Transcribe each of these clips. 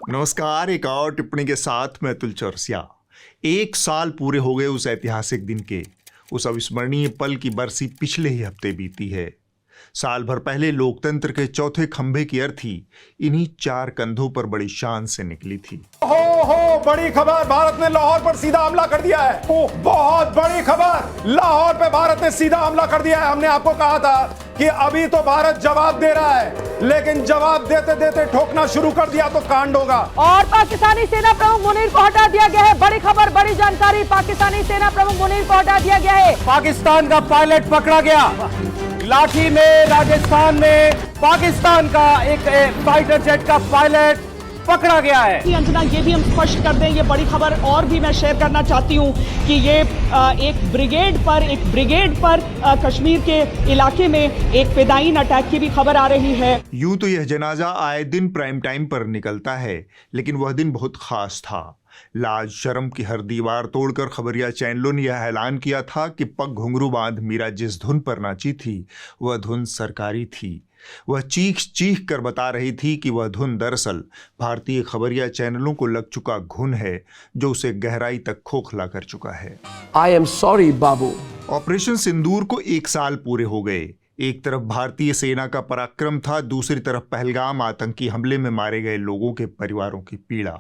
नमस्कार। एक और टिप्पणी के साथ मैं अतुल चौरसिया। 1 साल पूरे हो गए उस ऐतिहासिक दिन के। उस अविस्मरणीय पल की बरसी पिछले ही हफ्ते बीती है। साल भर पहले लोकतंत्र के चौथे खंभे की अर्थी इन्हीं 4 कंधों पर बड़ी शान से निकली थी। हो बड़ी खबर, भारत ने लाहौर पर सीधा हमला कर दिया है। बहुत बड़ी खबर, लाहौर पे भारत ने सीधा हमला कर दिया है। हमने आपको कहा था कि अभी तो भारत जवाब दे रहा है, लेकिन जवाब देते देते ठोकना शुरू कर दिया तो कांड होगा। और पाकिस्तानी सेना प्रमुख मुनीर को हटा दिया गया है। बड़ी खबर, बड़ी जानकारी, पाकिस्तानी सेना प्रमुख मुनीर को हटा दिया गया है। पाकिस्तान का पायलट पकड़ा गया। लाठी में राजस्थान में पाकिस्तान का एक फाइटर जेट का पायलट पकड़ा गया है। अंजना, ये भी हम स्पष्ट कर दें, ये बड़ी खबर और भी मैं शेयर करना चाहती हूँ कि ये एक ब्रिगेड पर कश्मीर के इलाके में एक फिदायीन अटैक की भी खबर आ रही है। यूं तो यह जनाजा आए दिन प्राइम टाइम पर निकलता है, लेकिन वह दिन बहुत खास था। लाज शर्म की हर दीवार तोड़कर खबरिया चैनलों ने यह ऐलान किया था कि पग घुंघरू बांध मीरा जिस धुन पर नाची थी वह धुन सरकारी थी। वह चीख चीख कर बता रही थी कि वह धुन दरअसल भारतीय खबरिया चैनलों को लग चुका घुन है, जो उसे गहराई तक खोखला कर चुका है। आई एम सॉरी बाबू। ऑपरेशन सिंदूर को 1 साल पूरे हो गए। एक तरफ भारतीय सेना का पराक्रम था, दूसरी तरफ पहलगाम आतंकी हमले में मारे गए लोगों के परिवारों की पीड़ा,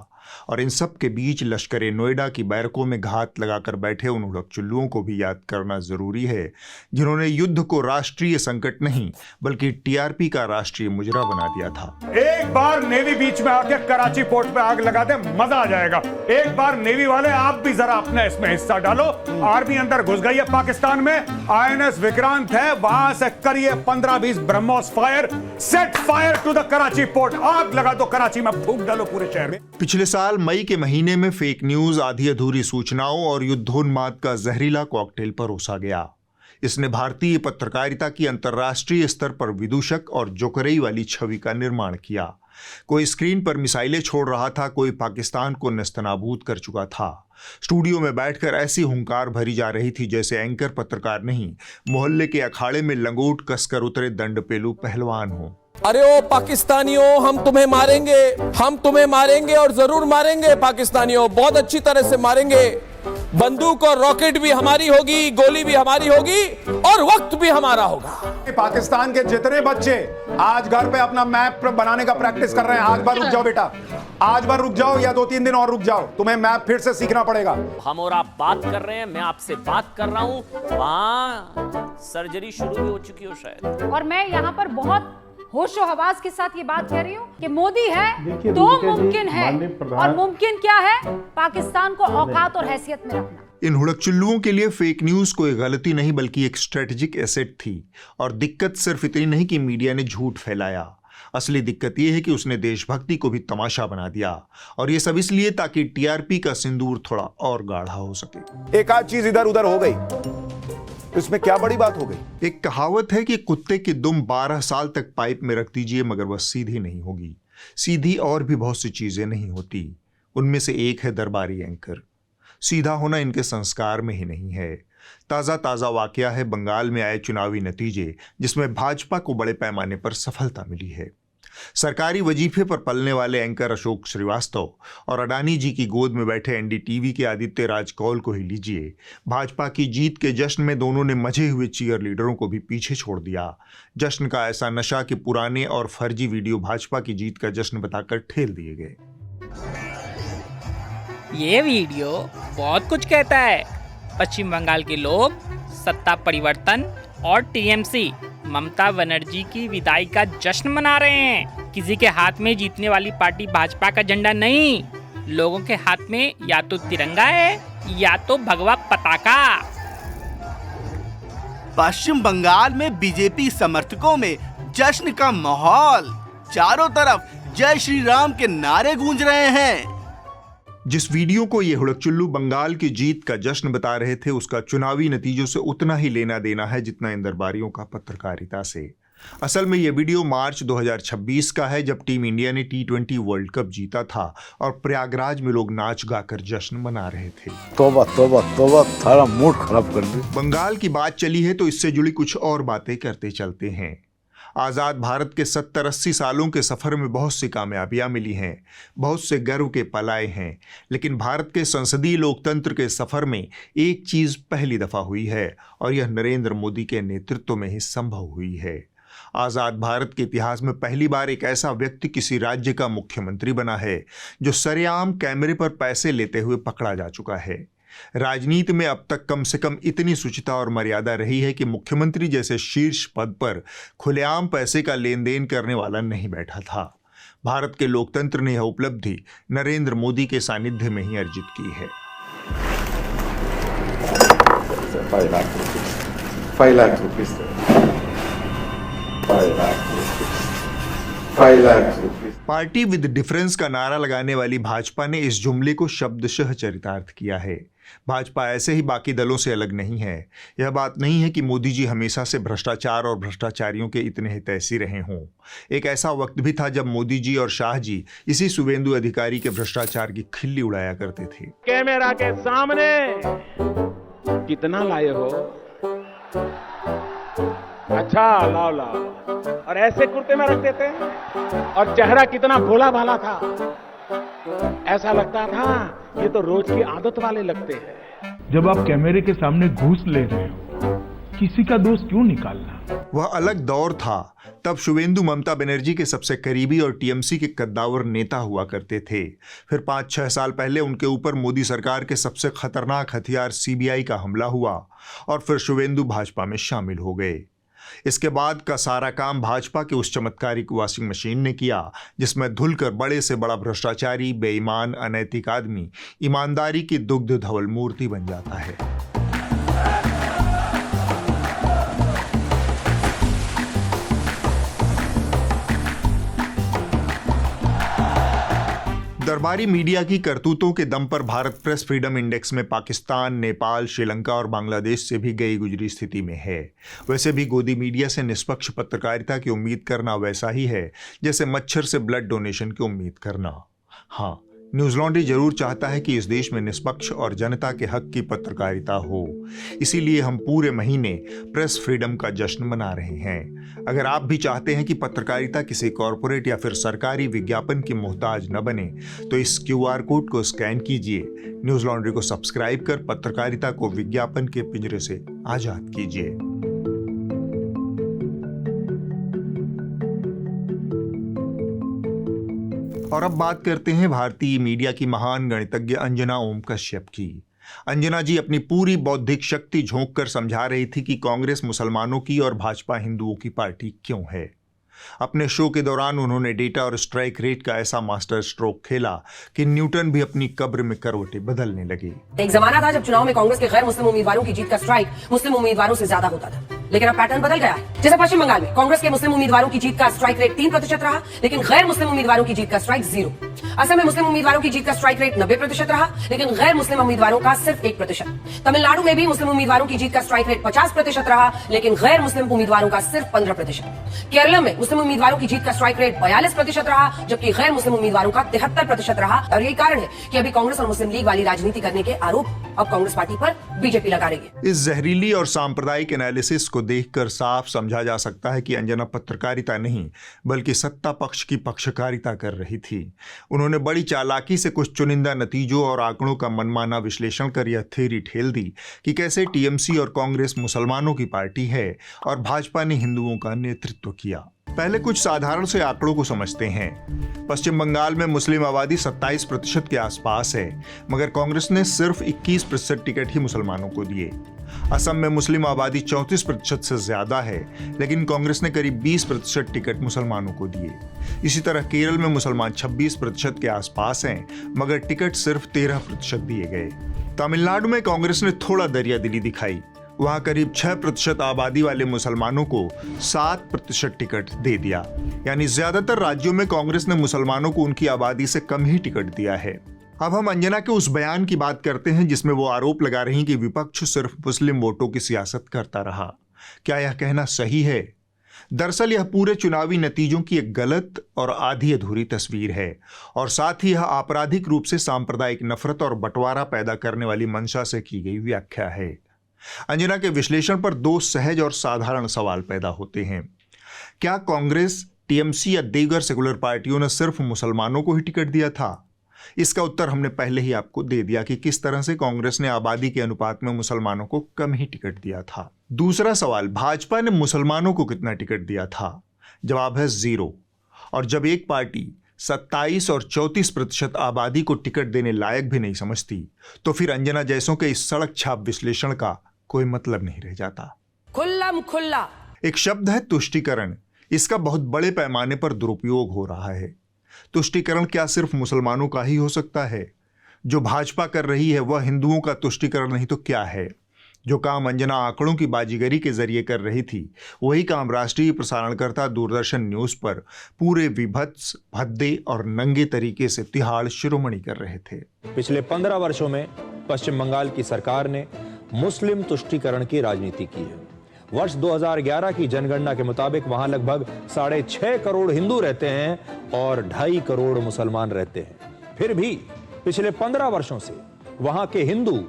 और इन सब के बीच लश्कर नोएडा की बैरकों में घात लगाकर बैठे उन उड़कचुल्लुओं को भी याद करना जरूरी है, जिन्होंने युद्ध को राष्ट्रीय संकट नहीं बल्कि टीआरपी का राष्ट्रीय मुजरा बना दिया था। एक बार नेवी बीच में आके कराची पोर्ट पे आग लगा दे, मजा आ जाएगा। एक बार नेवी वाले आप भी जरा अपना इसमें हिस्सा डालो। आर्मी अंदर घुस गई है पाकिस्तान में। INS विक्रांत है, वहां से करिए 15-20 BrahMos fire, set fire to the Karachi port. आग लगा दो, कराची में फूंक डालो पूरे शहर में। पिछले साल मई के महीने में फेक न्यूज, आधी अधूरी सूचनाओं और युद्धोन्माद का जहरीला कॉकटेल परोसा गया। इसने भारतीय पत्रकारिता की अंतर्राष्ट्रीय स्तर पर विदूषक और जोकरई वाली छवि का निर्माण किया। कोई स्क्रीन पर मिसाइलें छोड़ रहा था, कोई पाकिस्तान को नेस्तनाबूद कर चुका था। स्टूडियो में बैठकर ऐसी हुंकार भरी जा रही थी जैसे एंकर पत्रकार नहीं, मोहल्ले के अखाड़े में लंगोट कसकर उतरे दंडपेलू पहलवान हो। अरे ओ पाकिस्तानियों, हम तुम्हें मारेंगे और जरूर मारेंगे। पाकिस्तानियों, बहुत अच्छी तरह से मारेंगे। बंदूक और रॉकेट भी हमारी होगी, गोली भी हमारी होगी और वक्त भी हमारा होगा। पाकिस्तान के जितने बच्चे आज घर पे अपना मैप बनाने का प्रैक्टिस कर रहे हैं, आज बार रुक जाओ बेटा, आज बार रुक जाओ या 2-3 दिन और रुक जाओ, तुम्हें मैप फिर से सीखना पड़ेगा। हम और आप बात कर रहे हैं, मैं आपसे बात कर रहा हूं, वहां सर्जरी शुरू भी हो चुकी हो शायद। और मैं यहाँ पर बहुत होशो हवास के साथ ये बात कह रही हूँ कि मोदी है तो मुमकिन है, और मुमकिन क्या है? पाकिस्तान को औकात और हैसियत में रखना। इन हुड़कचुल्लुओं के लिए फेक न्यूज कोई गलती नहीं बल्कि एक स्ट्रेटेजिक एसेट थी। और दिक्कत सिर्फ इतनी नहीं कि मीडिया ने झूठ फैलाया, असली दिक्कत यह है कि उसने देशभक्ति को भी तमाशा बना दिया। और ये सब इसलिए ताकि टीआरपी का सिंदूर थोड़ा और गाढ़ा हो सके। एक आध चीज इधर उधर हो गई, इसमें क्या बड़ी बात हो गई? एक कहावत है कि कुत्ते की दुम 12 साल तक पाइप में रख दीजिए मगर वह सीधी नहीं होगी। सीधी और भी बहुत सी चीजें नहीं होती, उनमें से एक है दरबारी एंकर। सीधा होना इनके संस्कार में ही नहीं है। ताजा वाकया है बंगाल में आए चुनावी नतीजे, जिसमें भाजपा को बड़े पैमाने पर सफलता मिली है। सरकारी वजीफे पर पलने वाले एंकर अशोक श्रीवास्तव और अडानी जी की गोद में बैठे एनडीटीवी के आदित्य राज कौल को ही लीजिए। भाजपा की जीत के जश्न में दोनों ने मजे हुए चीयर लीडरों को भी पीछे छोड़ दिया। जश्न का ऐसा नशा कि पुराने और फर्जी वीडियो भाजपा की जीत का जश्न बताकर ठेल दिए गए। ये वीडियो बहुत कुछ कहता है। पश्चिम बंगाल के लोग सत्ता परिवर्तन और टीएमसी ममता बनर्जी की विदाई का जश्न मना रहे हैं। किसी के हाथ में जीतने वाली पार्टी भाजपा का झंडा नहीं, लोगों के हाथ में या तो तिरंगा है या तो भगवा पताका। पश्चिम बंगाल में बीजेपी समर्थकों में जश्न का माहौल, चारों तरफ जय श्री राम के नारे गूंज रहे हैं। जिस वीडियो को ये हुड़कचुल्लू बंगाल की जीत का जश्न बता रहे थे, उसका चुनावी नतीजों से उतना ही लेना देना है जितना इन दरबारियों का पत्रकारिता से। असल में यह वीडियो मार्च 2026 का है, जब टीम इंडिया ने T20 वर्ल्ड कप जीता था और प्रयागराज में लोग नाच गाकर जश्न मना रहे थे। तौबा तौबा तौबा, सारा मूड खराब कर दी। बंगाल की बात चली है तो इससे जुड़ी कुछ और बातें करते चलते हैं। आज़ाद भारत के 70-80 सालों के सफ़र में बहुत सी कामयाबियां मिली हैं, बहुत से गर्व के पल आए हैं, लेकिन भारत के संसदीय लोकतंत्र के सफ़र में एक चीज़ पहली दफ़ा हुई है और यह नरेंद्र मोदी के नेतृत्व में ही संभव हुई है। आज़ाद भारत के इतिहास में पहली बार एक ऐसा व्यक्ति किसी राज्य का मुख्यमंत्री बना है जो सरेआम कैमरे पर पैसे लेते हुए पकड़ा जा चुका है। राजनीति में अब तक कम से कम इतनी शुचिता और मर्यादा रही है कि मुख्यमंत्री जैसे शीर्ष पद पर खुलेआम पैसे का लेन देन करने वाला नहीं बैठा था। भारत के लोकतंत्र ने यह उपलब्धि नरेंद्र मोदी के सानिध्य में ही अर्जित की है। 5 lakh rupees. Party with difference का नारा लगाने वाली भाजपा ने इस जुमले को शब्दशः चरितार्थ किया है। भाजपा ऐसे ही बाकी दलों से अलग नहीं है। यह बात नहीं है कि मोदी जी हमेशा से भ्रष्टाचार और भ्रष्टाचारियों के इतने हितैषी रहे हों। एक ऐसा वक्त भी था जब मोदी जी और शाह जी इसी शुभेंदु अधिकारी के भ्रष्टाचार की खिल्ली उड़ाया करते थे। कैमरा के सामने कितना लाए हो? अच्छा, लाओ और ऐसे कुर्ते में रख देते हैं। और चेहरा कितना भोला भाला था, ऐसा लगता था ये तो रोज की आदत वाले लगते हैं। जब आप कैमरे के सामने घूस ले रहे हो, किसी का दोष क्यों निकालना? वह अलग दौर था। तब शुभेंदु ममता बनर्जी के सबसे करीबी और टीएमसी के कद्दावर नेता हुआ करते थे। फिर 5-6 साल पहले उनके ऊपर मोदी सरकार के सबसे खतरनाक हथियार सीबीआई का हमला हुआ और फिर शुभेंदु भाजपा में शामिल हो गए। इसके बाद का सारा काम भाजपा के उस चमत्कारिक वॉशिंग मशीन ने किया जिसमें धुलकर बड़े से बड़ा भ्रष्टाचारी, बेईमान, अनैतिक आदमी ईमानदारी की दुग्ध धवल मूर्ति बन जाता है। दरबारी मीडिया की करतूतों के दम पर भारत प्रेस फ्रीडम इंडेक्स में पाकिस्तान, नेपाल, श्रीलंका और बांग्लादेश से भी गई गुजरी स्थिति में है। वैसे भी गोदी मीडिया से निष्पक्ष पत्रकारिता की उम्मीद करना वैसा ही है जैसे मच्छर से ब्लड डोनेशन की उम्मीद करना। हाँ, न्यूज़ लॉन्ड्री जरूर चाहता है कि इस देश में निष्पक्ष और जनता के हक की पत्रकारिता हो। इसीलिए हम पूरे महीने प्रेस फ्रीडम का जश्न मना रहे हैं। अगर आप भी चाहते हैं कि पत्रकारिता किसी कॉरपोरेट या फिर सरकारी विज्ञापन की मोहताज न बने तो इस QR कोड को स्कैन कीजिए, न्यूज़ लॉन्ड्री को सब्सक्राइब कर पत्रकारिता को विज्ञापन के पिंजरे से आजाद कीजिए। और अब बात करते हैं भारतीय मीडिया की महान गणितज्ञ अंजना ओम कश्यप की। अंजना जी अपनी पूरी बौद्धिक शक्ति झोंक कर समझा रही थी कि कांग्रेस मुसलमानों की और भाजपा हिंदुओं की पार्टी क्यों है। अपने शो के दौरान उन्होंने डेटा और स्ट्राइक रेट का ऐसा मास्टर स्ट्रोक खेला कि न्यूटन भी अपनी कब्र में करवटें बदलने लगे। एक जमाना था जब चुनाव में कांग्रेस के गैर मुस्लिम उम्मीदवारों की जीत का स्ट्राइक मुस्लिम उम्मीदवारों से ज्यादा होता था, लेकिन अब पैटर्न बदल गया है। जैसे पश्चिम बंगाल में कांग्रेस के मुस्लिम उम्मीदवारों की जीत का स्ट्राइक रेट 3% रहा, लेकिन गैर मुस्लिम उम्मीदवारों की जीत का स्ट्राइक 0। असम में मुस्लिम उम्मीदवारों की जीत का स्ट्राइक रेट 90% रहा, लेकिन गैर मुस्लिम उम्मीदवारों का सिर्फ 1%। तमिलनाडु में भी मुस्लिम उम्मीदवारों की जीत का स्ट्राइक रेट 50% रहा, लेकिन गैर मुस्लिम उम्मीदवारों का सिर्फ 15%। केरल में मुस्लिम उम्मीदवारों की जीत का स्ट्राइक रेट 42% रहा, जबकि गैर मुस्लिम उम्मीदवारों का 73% रहा। और यही कारण है कि अभी कांग्रेस और मुस्लिम लीग वाली राजनीति करने के आरोप अब कांग्रेस पार्टी पर बीजेपी लगा रही है। इस जहरीली और सांप्रदायिक एनालिसिस को देखकर साफ समझा जा सकता है कि अंजना पत्रकारिता नहीं बल्कि सत्ता पक्ष की पक्षकारिता कर रही थी। उन्होंने बड़ी चालाकी से कुछ चुनिंदा नतीजों और आंकड़ों का मनमाना विश्लेषण कर यह थ्योरी ठेल दी कि कैसे टीएमसी और कांग्रेस मुसलमानों की पार्टी है और भाजपा ने हिंदुओं का नेतृत्व किया। पहले कुछ साधारण से आंकड़ों को समझते हैं। पश्चिम बंगाल में मुस्लिम आबादी 27% के आसपास है, मगर कांग्रेस ने सिर्फ 21% टिकट ही मुसलमानों को दिए। असम में मुस्लिम आबादी 34% से ज्यादा है, लेकिन कांग्रेस ने करीब 20% टिकट मुसलमानों को दिए। इसी तरह केरल में मुसलमान 26% के आसपास हैं, मगर टिकट सिर्फ 13% दिए गए। तमिलनाडु में कांग्रेस ने थोड़ा दरियादिली दिखाई। वहां करीब 6% आबादी वाले मुसलमानों को 7% टिकट दे दिया। यानी ज्यादातर राज्यों में कांग्रेस ने मुसलमानों को उनकी आबादी से कम ही टिकट दिया है। अब हम अंजना के उस बयान की बात करते हैं जिसमें वो आरोप लगा रही कि विपक्ष सिर्फ मुस्लिम वोटों की सियासत करता रहा। क्या यह कहना सही है? दरअसल यह पूरे चुनावी नतीजों की एक गलत और आधी अधूरी तस्वीर है और साथ ही यह आपराधिक रूप से सांप्रदायिक नफरत और बंटवारा पैदा करने वाली मंशा से की गई व्याख्या है। अंजना के विश्लेषण पर दो सहज और साधारण सवाल पैदा होते हैं। क्या कांग्रेस, टीएमसी या दीगर सेकुलर पार्टियों ने सिर्फ मुसलमानों को ही टिकट दिया था? इसका उत्तर हमने पहले ही आपको दे दिया कि किस तरह से कांग्रेस ने आबादी के अनुपात में मुसलमानों को कम ही टिकट दिया था। दूसरा सवाल, भाजपा ने मुसलमानों को कितना टिकट दिया था? जवाब है 0। और जब एक पार्टी 27 और 34% आबादी को टिकट देने लायक भी नहीं समझती, तो फिर अंजना जैसों के इस सड़क छाप विश्लेषण का कोई मतलब नहीं रह जाता। खुल्लम खुल्ला एक शब्द है तुष्टीकरण। इसका बहुत बड़े पैमाने पर दुरुपयोग हो रहा है। तुष्टीकरण क्या सिर्फ मुसलमानों का ही हो सकता है? जो भाजपा कर रही है वह हिंदुओं का तुष्टीकरण नहीं तो क्या है? जो काम अंजना आंकड़ों की बाजीगरी के जरिए कर रही थी, वही काम राष्ट्रीय प्रसारणकर्ता दूरदर्शन न्यूज पर पूरे विभत्स, भद्दे और नंगे तरीके से तिहाड़ शिरोमणि कर रहे थे। पिछले 15 वर्षों में पश्चिम बंगाल की सरकार ने मुस्लिम तुष्टीकरण की राजनीति की है। वर्ष 2011 की जनगणना के मुताबिक वहां लगभग 6.5 करोड़ हिंदू रहते हैं और 2.5 करोड़ मुसलमान रहते हैं। फिर भी पिछले 15 वर्षों से वहां के हिंदू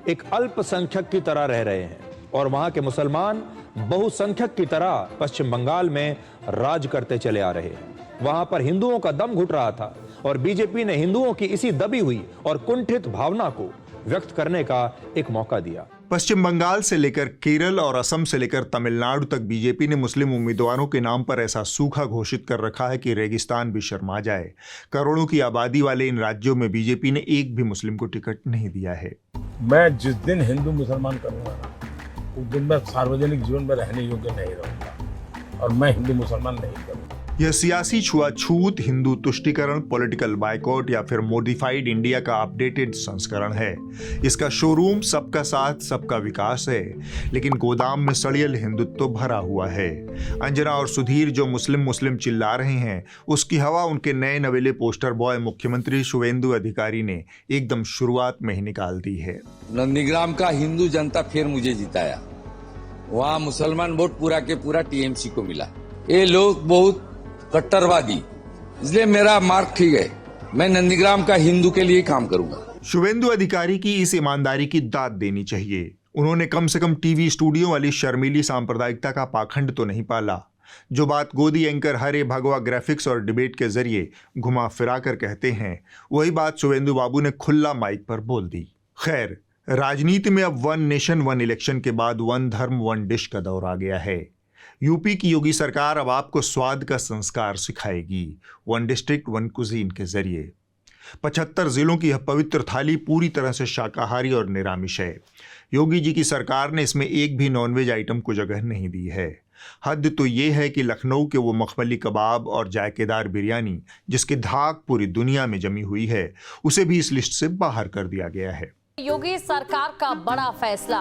एक अल्पसंख्यक की तरह रह रहे हैं और वहां के मुसलमान बहुसंख्यक की तरह पश्चिम बंगाल में राज करते चले आ रहे हैं। वहां पर हिंदुओं का दम घुट रहा था और बीजेपी ने हिंदुओं की इसी दबी हुई और कुंठित भावना को व्यक्त करने का एक मौका दिया। पश्चिम बंगाल से लेकर केरल और असम से लेकर तमिलनाडु तक बीजेपी ने मुस्लिम उम्मीदवारों के नाम पर ऐसा सूखा घोषित कर रखा है कि रेगिस्तान भी शर्मा जाए। करोड़ों की आबादी वाले इन राज्यों में बीजेपी ने एक भी मुस्लिम को टिकट नहीं दिया है। मैं जिस दिन हिंदू मुसलमान करूंगा ना, उस दिन मैं सार्वजनिक जीवन में रहने योग्य नहीं रहूंगा और मैं हिंदू मुसलमान नहीं करूंगा। यह सियासी छुआछूत, हिंदू तुष्टीकरण, पॉलिटिकल बाइकॉट या फिर मॉडिफाइड इंडिया का अपडेटेड संस्करण है। इसका शोरूम सबका साथ सबका विकास है, लेकिन गोदाम में सड़ियल हिंदुत्व भरा हुआ है। अंजना और सुधीर जो मुस्लिम मुस्लिम चिल्ला रहे हैं, उसकी हवा उनके नए नवेले पोस्टर बॉय मुख्यमंत्री शुवेंदु अधिकारी ने एकदम शुरुआत में ही निकाल दी है। नंदीग्राम का हिंदू जनता फिर मुझे जिताया। वहाँ मुसलमान वोट पूरा के पूरा टीएमसी को मिला। ये लोग बहुत कट्टरवादी, इसलिए मेरा मार्क ठीक है। मैं नंदीग्राम का हिंदू के लिए काम करूंगा। शुवेंदु अधिकारी की इस ईमानदारी की दाद देनी चाहिए। उन्होंने कम से कम टीवी स्टूडियो वाली शर्मीली सांप्रदायिकता का पाखंड तो नहीं पाला। जो बात गोदी एंकर हरे भगवा ग्राफिक्स और डिबेट के जरिए घुमा फिरा कर कहते हैं, वही बात शुवेंदु बाबू ने खुला माइक पर बोल दी। खैर, राजनीति में अब वन नेशन वन इलेक्शन के बाद वन धर्म वन डिश का दौर आ गया है। यूपी की योगी सरकार अब आपको स्वाद का संस्कार सिखाएगी, वन डिस्ट्रिक्ट वन कुजीन के जरिए। 75 जिलों की यह पवित्र थाली पूरी तरह से शाकाहारी और निरामिष है। योगी जी की सरकार ने इसमें एक भी नॉनवेज आइटम को जगह नहीं दी है। हद तो ये है कि लखनऊ के वो मखमली कबाब और जायकेदार बिरयानी, जिसकी धाक पूरी दुनिया में जमी हुई है, उसे भी इस लिस्ट से बाहर कर दिया गया है। योगी सरकार का बड़ा फैसला,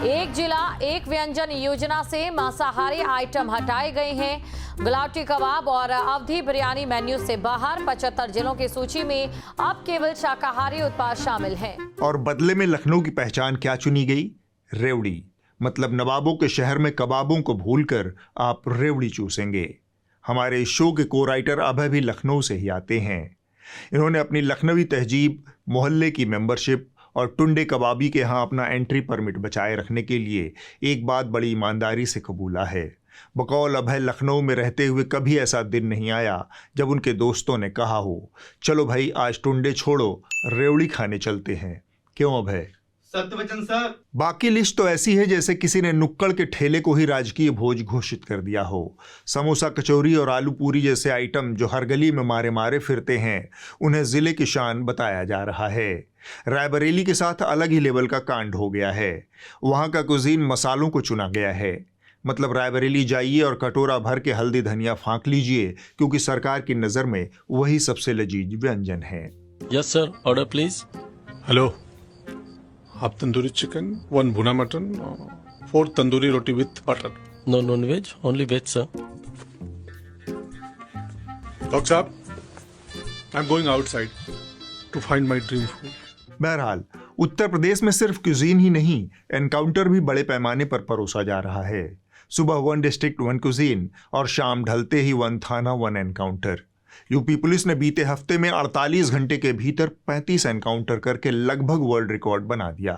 एक जिला एक व्यंजन योजना से मांसाहारी आइटम हटाए गए हैं। गुलाटी कबाब और अवधी बिरयानी मेन्यू से बाहर। 75 जिलों की सूची में अब केवल शाकाहारी उत्पाद शामिल हैं। और बदले में लखनऊ की पहचान क्या चुनी गई? रेवड़ी। मतलब नवाबों के शहर में कबाबों को भूलकर आप रेवड़ी चूसेंगे। हमारे शो के को राइटर अभय भी लखनऊ से ही आते हैं। इन्होंने अपनी लखनवी तहजीब, मोहल्ले की मेंबरशिप और टुंडे कबाबी के यहाँ अपना एंट्री परमिट बचाए रखने के लिए एक बात बड़ी ईमानदारी से कबूला है। बकौल अभय, लखनऊ में रहते हुए कभी ऐसा दिन नहीं आया जब उनके दोस्तों ने कहा हो, चलो भाई आज टुंडे छोड़ो, रेवड़ी खाने चलते हैं। क्यों अभय? सत्यवचन सर। बाकी लिस्ट तो ऐसी है जैसे किसी ने नुक्कड़ के ठेले को ही राजकीय भोज घोषित कर दिया हो। समोसा, कचौरी और आलू पूरी जैसे आइटम जो हर गली में मारे मारे फिरते हैं, उन्हें जिले की शान बताया जा रहा है। रायबरेली के साथ अलग ही लेवल का कांड हो गया है। वहाँ का कुजीन मसालों को चुना गया है। मतलब रायबरेली जाइए और कटोरा भर के हल्दी धनिया फाँक लीजिए, क्योंकि सरकार की नज़र में वही सबसे लजीज व्यंजन है। Yes sir, order please. Hello, half tandoori chicken, 1 bhuna mutton, 4 tandoori roti with butter. No non veg, only veg sir. Doctor साहब, I am going outside to find my dream food. बहरहाल, उत्तर प्रदेश में सिर्फ क्यूजीन ही नहीं, एनकाउंटर भी बड़े पैमाने पर परोसा जा रहा है। सुबह 1 डिस्ट्रिक्ट 1 क्यूजीन और शाम ढलते ही 1 थाना 1 एनकाउंटर। यूपी पुलिस ने बीते हफ्ते में 48 घंटे के भीतर 35 एनकाउंटर करके लगभग वर्ल्ड रिकॉर्ड बना दिया।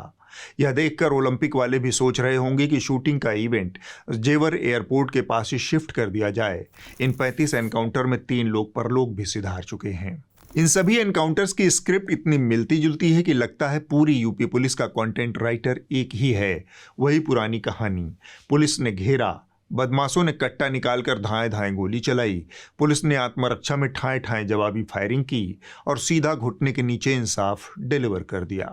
यह देखकर ओलंपिक वाले भी सोच रहे होंगे कि शूटिंग का इवेंट जेवर एयरपोर्ट के पास ही शिफ्ट कर दिया जाए। इन 35 एनकाउंटर में 3 लोग परलोक भी सिधार चुके हैं। इन सभी एनकाउंटर्स की स्क्रिप्ट इतनी मिलती जुलती है कि लगता है पूरी यूपी पुलिस का कंटेंट राइटर एक ही है। वही पुरानी कहानी, पुलिस ने घेरा, बदमाशों ने कट्टा निकालकर धाएं धाएं गोली चलाई, पुलिस ने आत्मरक्षा में ठाए ठाए जवाबी फायरिंग की और सीधा घुटने के नीचे इंसाफ डिलीवर कर दिया।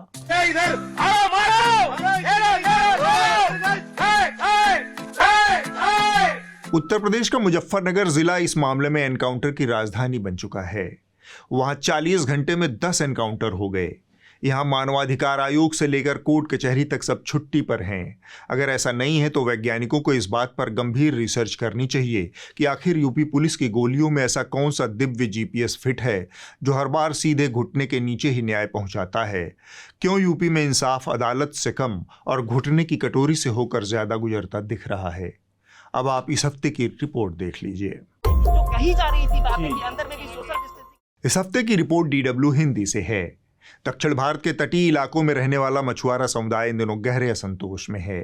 उत्तर प्रदेश का मुजफ्फरनगर जिला इस मामले में एनकाउंटर की राजधानी बन चुका है। वहां 40 घंटे में 10 एनकाउंटर हो गए। यहां मानवाधिकार आयोग से लेकर कोर्ट कचहरी तक सब छुट्टी पर हैं। अगर ऐसा नहीं है तो वैज्ञानिकों को इस बात पर गंभीर रिसर्च करनी चाहिए कि आखिर यूपी पुलिस की गोलियों में ऐसा कौन सा दिव्य जीपीएस फिट है जो हर बार सीधे घुटने के नीचे ही न्याय पहुंचाता है। क्यों यूपी में इंसाफ अदालत से कम और घुटने की कटोरी से होकर ज्यादा गुजरता दिख रहा है। अब आप इस हफ्ते की रिपोर्ट देख लीजिए। जो कही जा रही थी बातें कि अंदर में भी सोशल डिस्टेंसिंग। इस हफ्ते की रिपोर्ट DW हिंदी से है। दक्षिण भारत के तटीय इलाकों में रहने वाला मछुआरा समुदाय इन दिनों गहरे असंतोष में है।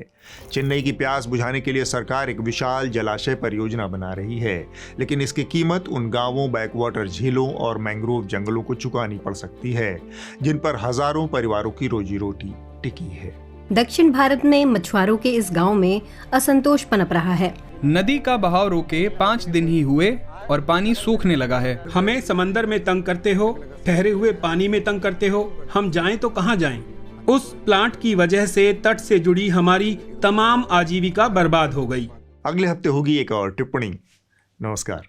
चेन्नई की प्यास बुझाने के लिए सरकार एक विशाल जलाशय परियोजना बना रही है, लेकिन इसकी कीमत उन गांवों, बैकवाटर झीलों और मैंग्रोव जंगलों को चुकानी पड़ सकती है, जिन पर हजारों परिवारों की रोजी रोटी टिकी है। दक्षिण भारत में मछुआरों के इस गांव में असंतोष पनप रहा है। नदी का बहाव रोके 5 दिन ही हुए और पानी सूखने लगा है। हमें समंदर में तंग करते हो, ठहरे हुए पानी में तंग करते हो, हम जाएं तो कहां जाएं? उस प्लांट की वजह से तट से जुड़ी हमारी तमाम आजीविका बर्बाद हो गई। अगले हफ्ते होगी एक और टिप्पणी। नमस्कार।